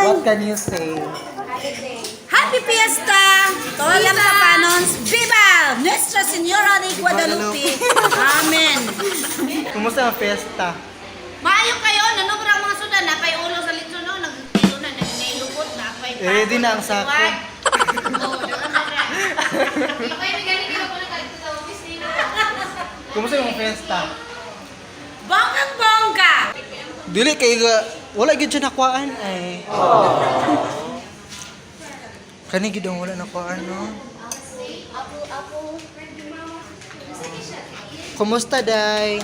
What can you say? Happy Fiesta! Todos los Papanons, ¡viva! Nuestra Señora de Guadalupe! Amen! Kumusta ang fiesta? Maayo kayo, nanubra ang mga sudan, napay ulo sa litso no, nagtilo na, nailubot, napay pa. Ready na ang sako. Kumusta yung fiesta? Bonggang bongga! Dili kay wala gyud siya nakuhaan ay. Kani gid ang wala nakuhaan no. Kumusta day?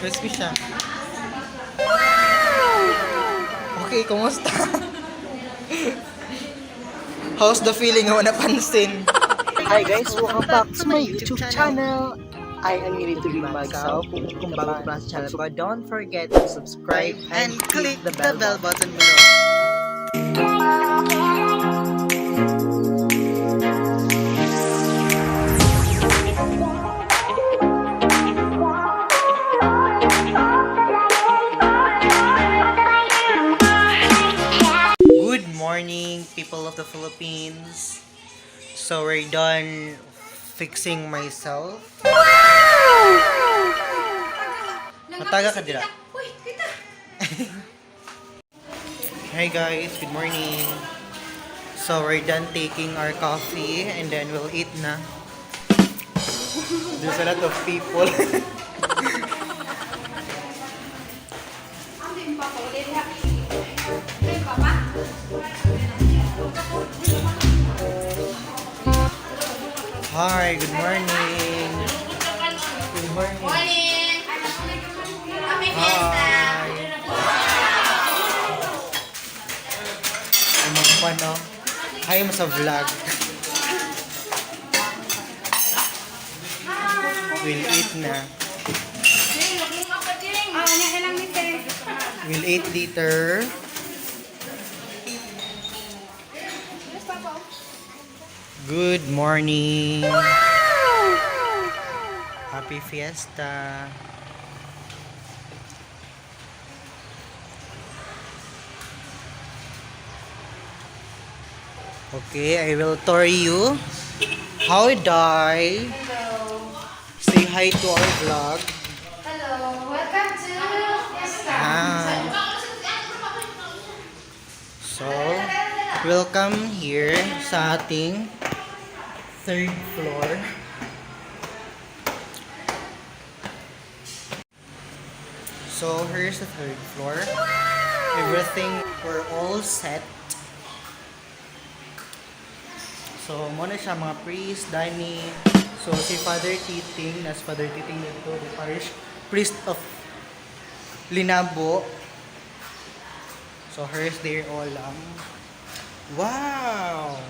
Crispy siya. Okay, kumusta? How's the feeling na napansin? Hi guys, welcome back to my YouTube channel. I am Irituloy Magsaw. Kung bago pa sa channel ko, don't forget to subscribe and click the bell button below. Good morning, people of the Philippines. So we're done fixing myself. Mataga ka dira. Uy, kita! Hi guys, good morning. So we're done taking our coffee and then we'll eat na. There's a lot of people. Hi, good morning. Good morning. Morning! Happy Fiesta! Ano pa no? Hi mo sa vlog. We'll eat na. We'll eat later. Good morning. Happy Fiesta. Okay, I will tour you. How die? Hello! Say hi to our vlog. Hello! Welcome to Fiesta! Hi. So, welcome here sa ating third floor. So, here's the third floor. Everything, we're all set. So, muna siya mga priest, Danny. So, si Father Titing, nas Father Titing dito, the parish priest of Linabo. So, here's their olam. Wow!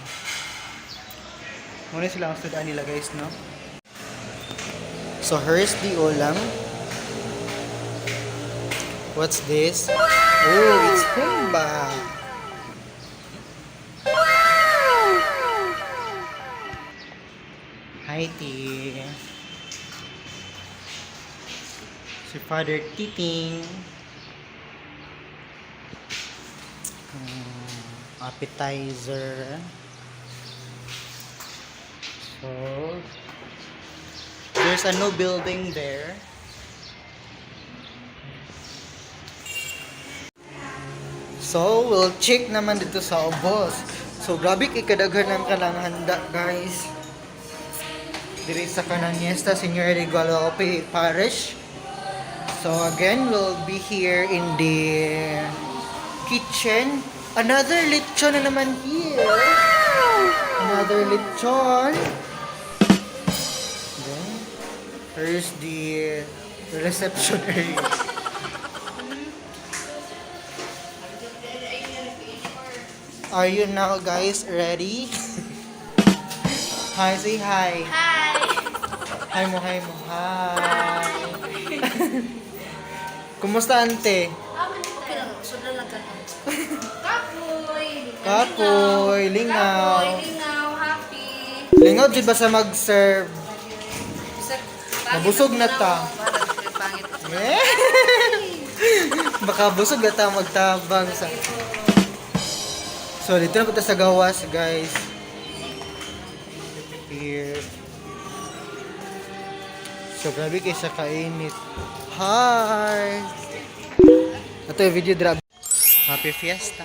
Muna silang studaan nila guys, no? So, here's the olam. What's this? Oh, it's humba. Hi, T. Si Father Titing. Appetizer. So, there's a new building there. So, we'll check naman dito sa ubos. So, grabe ikadaghan ng kanang handa, guys. Diri sa kanang Niesta Señora de Guadalupe Parish. So, again, we'll be here in the kitchen. Another lechon na naman here. Another lechon. Then, here's the reception area. Are you now guys ready? Hi, say hi. Hi! Hi mo, hi mo. Hi. Kumusta ante? Okay lang, sundan lang ka. Kapoy! Kapoy, lingaw. Kapoy, lingaw, happy! Lingaw, di ba sa mag-serve? Nabusog na ta. Pangit. Baka busog na ta magtabang sa... So, dito na punta sa gawas, guys. Here. So, grabe kayo sa kainit. Hi! Ito yung video drop. Happy Fiesta!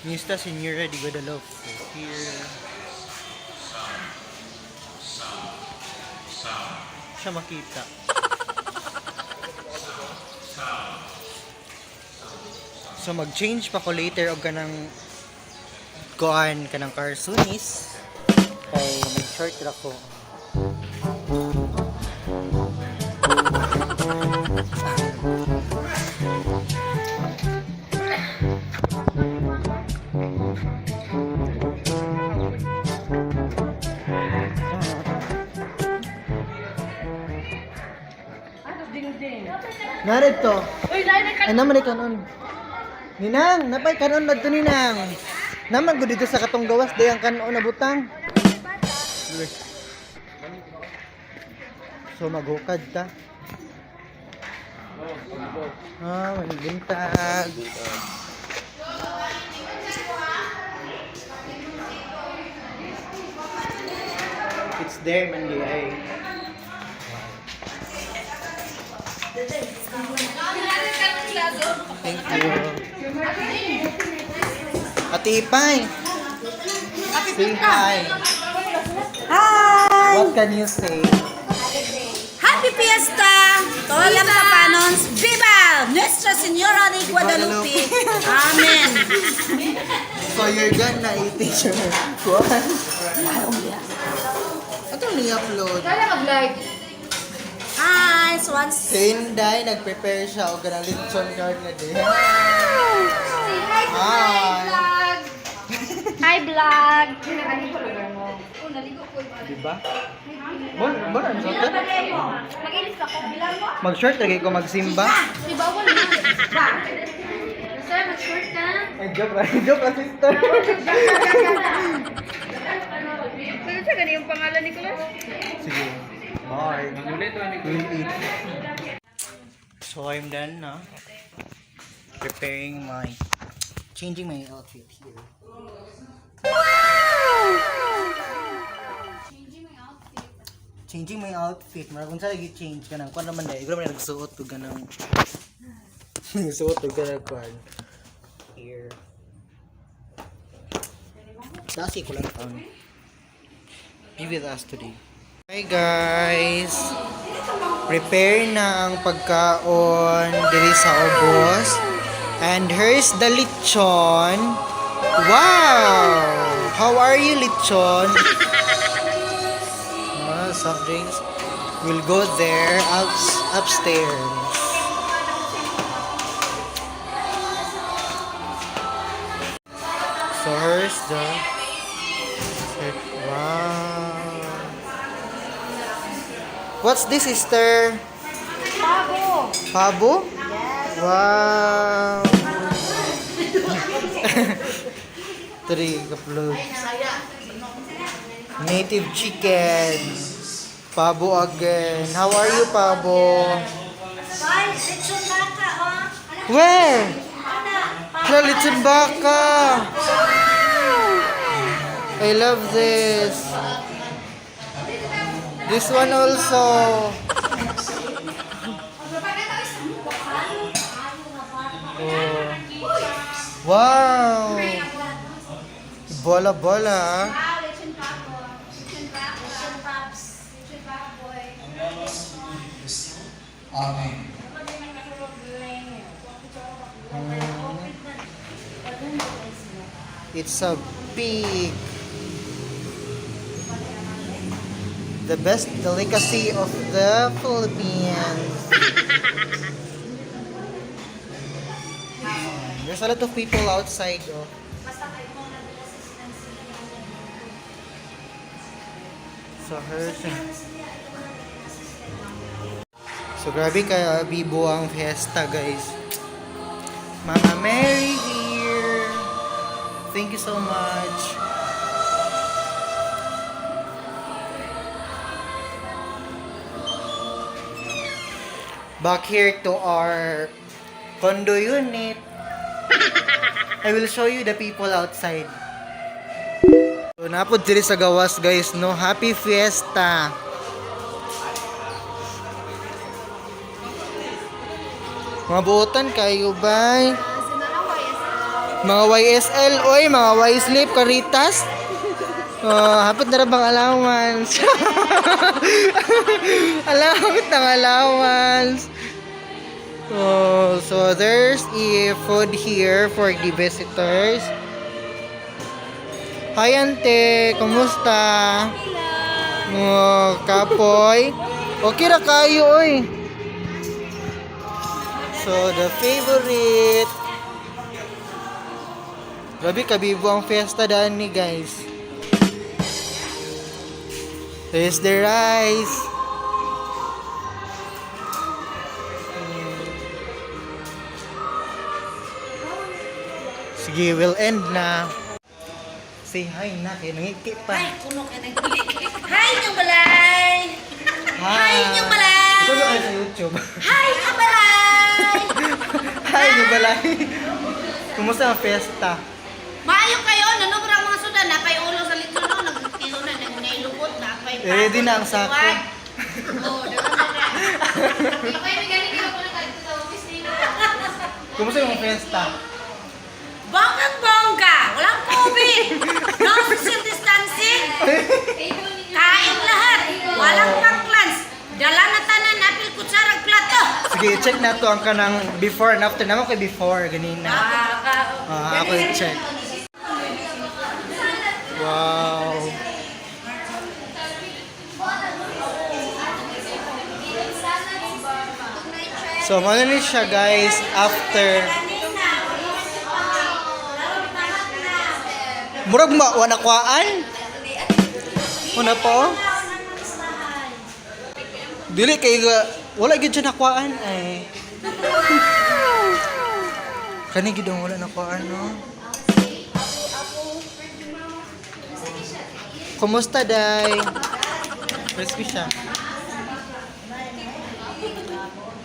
Mista Senora de Guadalupe. So, here. Siya makita. So mag-change pa ko later og kanang kuan kanang carsunis. Kay mag-short ra ko. Narito. Ay naman ni kanon. Ninang, napay kanon na to ninang. Naman ko dito sa katong gawas dayang kanon na butang. So maghukad ta. Magbintag. It's there man ay. Thank you. Ate Ipay. Say hi. Hi! What can you say? Happy Fiesta! Todos los tapanos, ¡viva! Nuestra Señora de Guadalupe. Amen. So you're gonna i-teach your kuhan? Ito ni-upload. Hi, Swans. Si Inday, nag-prepare siya o ganang lechon card na din. Hi! Hi, vlog. Diba? Bon, ang short. Mag-ilis ako. Bilang mo. Mag-short lagi ko magsimba. Di ba wala na? Sir, mag-short ka. Joke lang, sister. Ano siya ganyan yung pangalan ni Kulas? Sige. Bye. We'll eat. So I'm done na. Changing my outfit here. Changing my outfit. Marag kung saan nag-change ka nang. Kung naman dahil. Ikaw naman nagsuot to ganang. Nagsuot to ganang kwan. Here. Dasi ko lang ang. Be with us today. Hi guys! Prepare na ang pagkaon diri sa ubos. And here's the lechon. Wow! How are you, lechon? Soft drinks. We'll go there upstairs. So here's the wow. What's this, sister? Pabo. Pabo? Wow. Three upload. Native chicken. Pabo again. How are you, Pabo? Lechon baka, oh. Where? Lechon baka. I love this. This one also. Oh. Wow. Bola. Amen. It's a pig. The best delicacy of the Philippines. There's a lot of people outside. Oh. So So grabe kaya bibo ang fiesta, guys. Mama Mary here. Thank you so much. back here to our condo unit. I will show you the people outside. So, napod diri sa gawas guys, no? Happy Fiesta! Mga buotan kayo, bay? Mga YSL, oy, mga Y-Slip, Caritas. Hapit na bang allowance? Hapit ng allowance. So there's a food here for the visitors. Hi, ante. Kumusta? Kapoy. Okay ra kayo, oy. So, the favorite. Grabe, kabibo ang fiesta daan ni guys. There's the rice. Sige, we'll end na. Say hi na, kaya nangiti pa. Ay, kuno ka ng Hi, yung balay! Hi, yung balay! Ito ba kayo sa YouTube? Hi, yung balay! Hi, yung balay. Kumusta ang fiesta? Maayo kayo, nanubra ang mga sudan, napay ulo sa litro no, nagtilo na, nagnailubot, napay Ready na ang sako. Oo, diba na. Okay, may galing ko na kahit sa office nila. Kumusta yung fiesta? Bonggang bongga! Walang COVID! No social distancing! Kain lahat! Walang paklans! Dala na tanan, napil kutsarang plato! Sige, check na to ang kanang before and after. Naman ko before, ganina. Ako i-check. Wow. So, ano siya guys, after murag wanakwaan? Una po? Dili kay wala gyud siya nakwaan ay. Kani gid ang wala nakwaan no. Kumusta day? Crispy siya.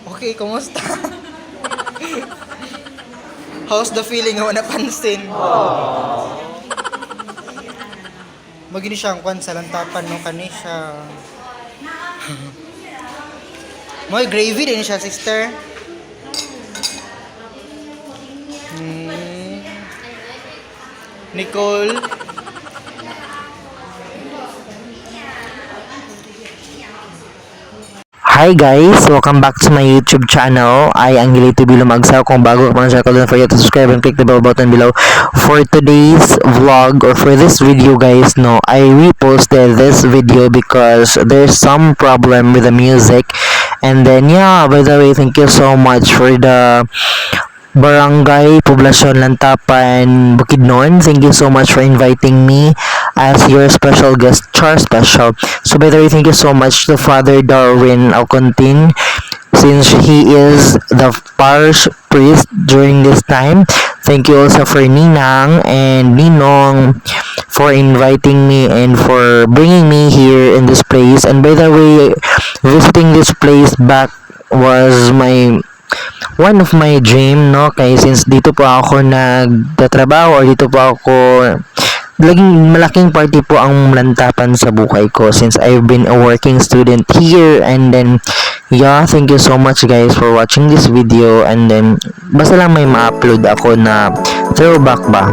Okay, kumusta? How's the feeling nga wala pansin? Magini siya ang kwan sa lantapan no kani siya. May gravy din siya, sister. Nicole. Hi guys! Welcome back to my YouTube channel. I am Angelito Bilumagsaw. Kung bago ka pa ng channel, don't forget to subscribe and click the bell button below. For today's vlog or for this video guys, no, I reposted this video because there's some problem with the music. And then yeah, by the way, thank you so much for the Barangay Poblacion Lantapan, Bukidnon. Thank you so much for inviting me as your special guest, Char Special. So by the way, thank you so much to Father Darwin Alcontin, since he is the parish priest during this time. Thank you also for Ninang and Ninong for inviting me and for bringing me here in this place. And by the way, visiting this place back was one of my dream, no, kay since dito po ako nagtatrabaho or dito po ako malaking party po ang Lantapan sa buhay ko since I've been a working student here. And then yeah, thank you so much guys for watching this video. And then basta lang may ma-upload ako na throwback ba